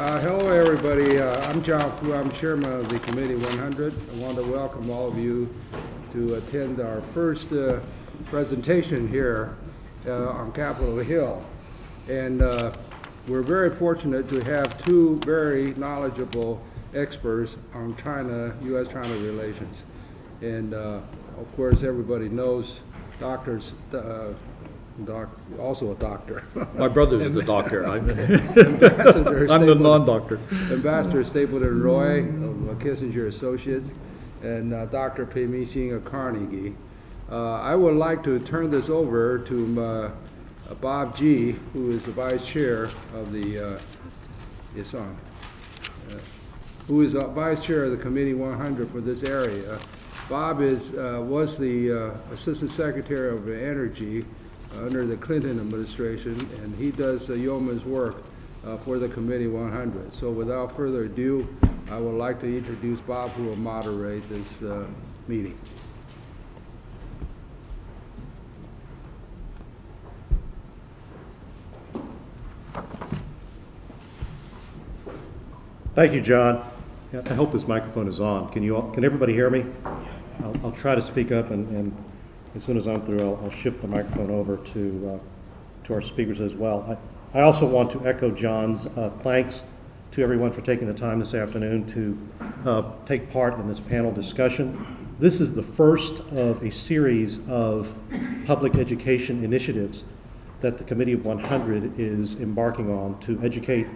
Hello, everybody. I'm John Fu. I'm chairman of the Committee 100. I want to welcome all of you to attend our first presentation here on Capitol Hill. And we're very fortunate to have two very knowledgeable experts on China, U.S.-China relations. And of course, everybody knows doctors. Also a doctor. My brother's the doctor. I'm I'm the non-doctor. Ambassador Stapleton Roy of Kissinger Associates and Dr. Minxin of Carnegie. I would like to turn this over to Bob G., who is the vice chair of the vice chair of the Committee 100 for this area. Bob was the Assistant Secretary of Energy under the Clinton administration, and he does yeoman's work for the Committee 100. So without further ado, I would like to introduce Bob, who will moderate this meeting. Thank you, John. I hope this microphone is on. Can everybody hear me? I'll try to speak up, and as soon as I'm through, I'll shift the microphone over to our speakers as well. I also want to echo John's thanks to everyone for taking the time this afternoon to take part in this panel discussion. This is the first of a series of public education initiatives that the Committee of 100 is embarking on to educate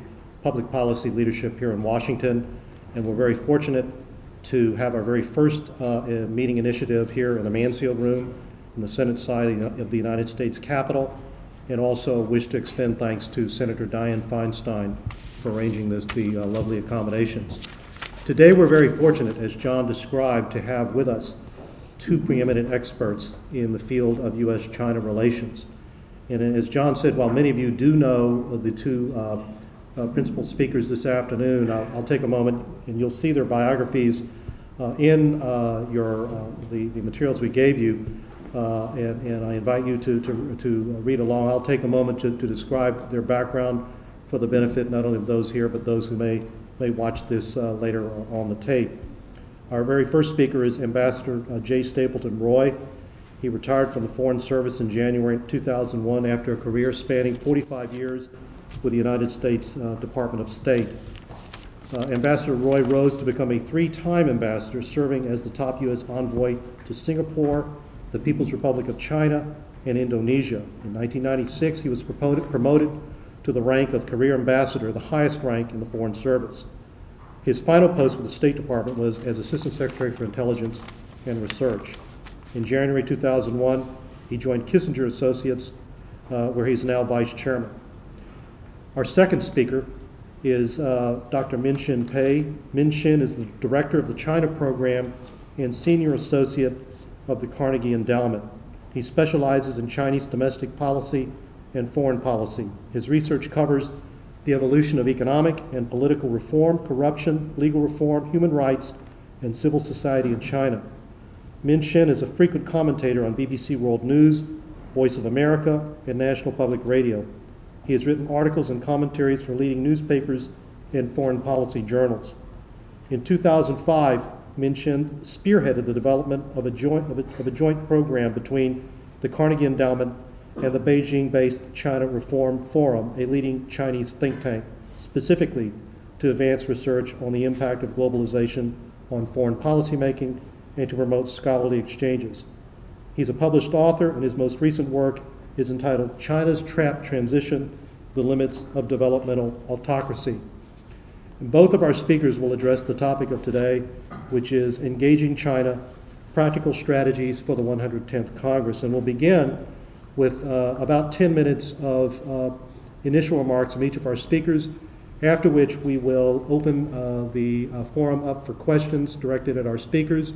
public policy leadership here in Washington. And we're very fortunate to have our very first meeting initiative here in the Mansfield room in the Senate side of the United States Capitol, and also wish to extend thanks to Senator Dianne Feinstein for arranging the lovely accommodations. Today we're very fortunate, as John described, to have with us two preeminent experts in the field of U.S.-China relations. And as John said, while many of you do know the two principal speakers this afternoon, I'll take a moment, and you'll see their biographies in the materials we gave you. And I invite you to read along. I'll take a moment to describe their background for the benefit not only of those here, but those who may watch this later on the tape. Our very first speaker is Ambassador J. Stapleton Roy. He retired from the Foreign Service in January 2001 after a career spanning 45 years with the United States Department of State. Ambassador Roy rose to become a three-time ambassador, serving as the top U.S. envoy to Singapore, the People's Republic of China, and Indonesia. In 1996, he was promoted to the rank of Career Ambassador, the highest rank in the Foreign Service. His final post with the State Department was as Assistant Secretary for Intelligence and Research. In January 2001, he joined Kissinger Associates, where he's now Vice Chairman. Our second speaker is Dr. Minxin Pei. Minxin is the Director of the China Program and Senior Associate of the Carnegie Endowment. He specializes in Chinese domestic policy and foreign policy. His research covers the evolution of economic and political reform, corruption, legal reform, human rights, and civil society in China. Minxin is a frequent commentator on BBC World News, Voice of America, and National Public Radio. He has written articles and commentaries for leading newspapers and foreign policy journals. In 2005, Minxin spearheaded the development of a joint program between the Carnegie Endowment and the Beijing-based China Reform Forum, a leading Chinese think tank, specifically to advance research on the impact of globalization on foreign policymaking and to promote scholarly exchanges. He's a published author, and his most recent work is entitled China's Trapped Transition: The Limits of Developmental Autocracy. And both of our speakers will address the topic of today, which is Engaging China, Practical Strategies for the 110th Congress. And we'll begin with about 10 minutes of initial remarks from each of our speakers, after which we will open the forum up for questions directed at our speakers.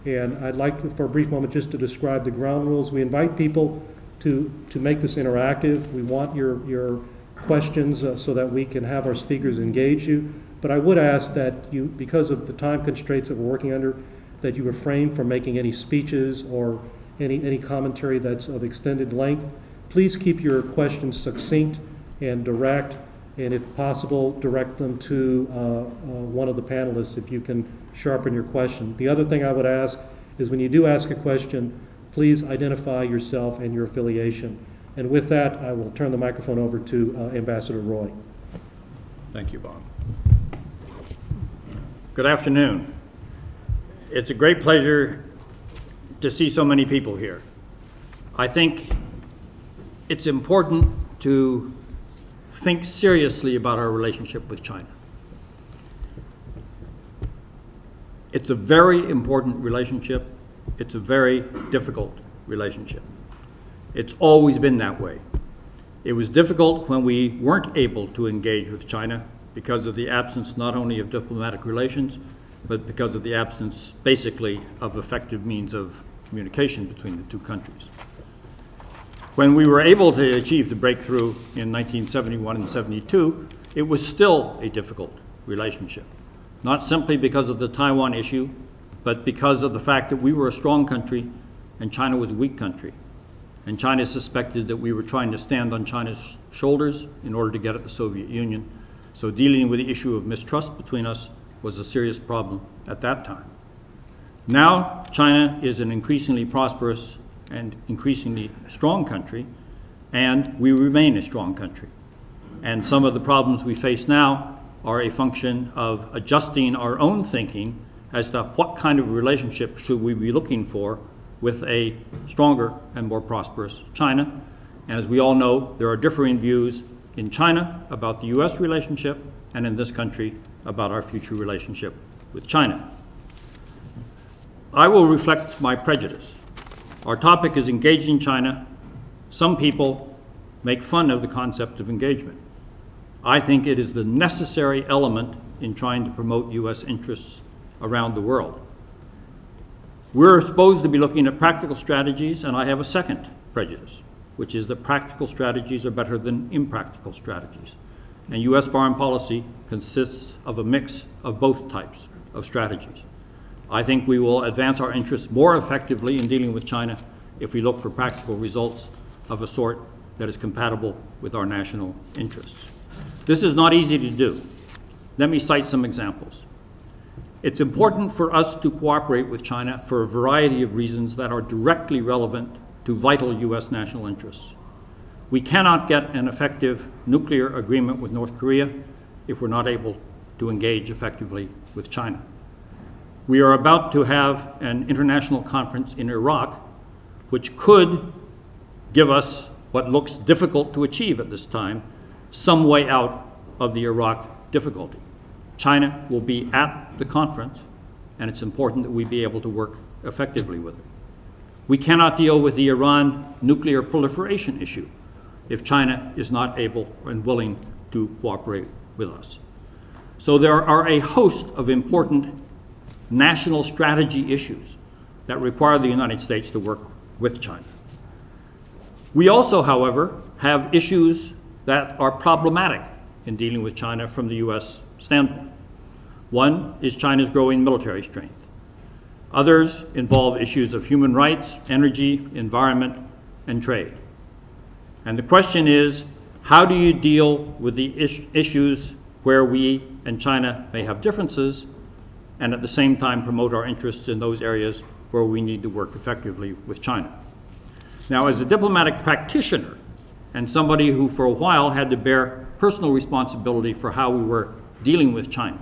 And I'd like for a brief moment just to describe the ground rules. We invite people to make this interactive. We want your questions so that we can have our speakers engage you. But I would ask that you, because of the time constraints that we're working under, that you refrain from making any speeches or any commentary that's of extended length. Please keep your questions succinct and direct, and if possible, direct them to one of the panelists if you can sharpen your question. The other thing I would ask is when you do ask a question, please identify yourself and your affiliation. And with that, I will turn the microphone over to Ambassador Roy. Thank you, Bob. Good afternoon. It's a great pleasure to see so many people here. I think it's important to think seriously about our relationship with China. It's a very important relationship. It's a very difficult relationship. It's always been that way. It was difficult when we weren't able to engage with China because of the absence not only of diplomatic relations, but because of the absence, basically, of effective means of communication between the two countries. When we were able to achieve the breakthrough in 1971 and 72, it was still a difficult relationship. Not simply because of the Taiwan issue, but because of the fact that we were a strong country and China was a weak country. And China suspected that we were trying to stand on China's shoulders in order to get at the Soviet Union. So dealing with the issue of mistrust between us was a serious problem at that time. Now, China is an increasingly prosperous and increasingly strong country, and we remain a strong country. And some of the problems we face now are a function of adjusting our own thinking as to what kind of relationship should we be looking for with a stronger and more prosperous China. And as we all know, there are differing views in China about the US relationship and in this country about our future relationship with China. I will reflect my prejudice. Our topic is engaging China. Some people make fun of the concept of engagement. I think it is the necessary element in trying to promote US interests around the world. We're supposed to be looking at practical strategies, and I have a second prejudice, which is that practical strategies are better than impractical strategies. And US foreign policy consists of a mix of both types of strategies. I think we will advance our interests more effectively in dealing with China if we look for practical results of a sort that is compatible with our national interests. This is not easy to do. Let me cite some examples. It's important for us to cooperate with China for a variety of reasons that are directly relevant to vital US national interests. We cannot get an effective nuclear agreement with North Korea if we're not able to engage effectively with China. We are about to have an international conference in Iraq, which could give us what looks difficult to achieve at this time, some way out of the Iraq difficulty. China will be at the conference, and it's important that we be able to work effectively with it. We cannot deal with the Iran nuclear proliferation issue if China is not able and willing to cooperate with us. So there are a host of important national strategy issues that require the United States to work with China. We also, however, have issues that are problematic in dealing with China from the US standpoint. One is China's growing military strength. Others involve issues of human rights, energy, environment, and trade. And the question is, how do you deal with the issues where we and China may have differences, and at the same time promote our interests in those areas where we need to work effectively with China? Now, as a diplomatic practitioner, and somebody who for a while had to bear personal responsibility for how we were dealing with China,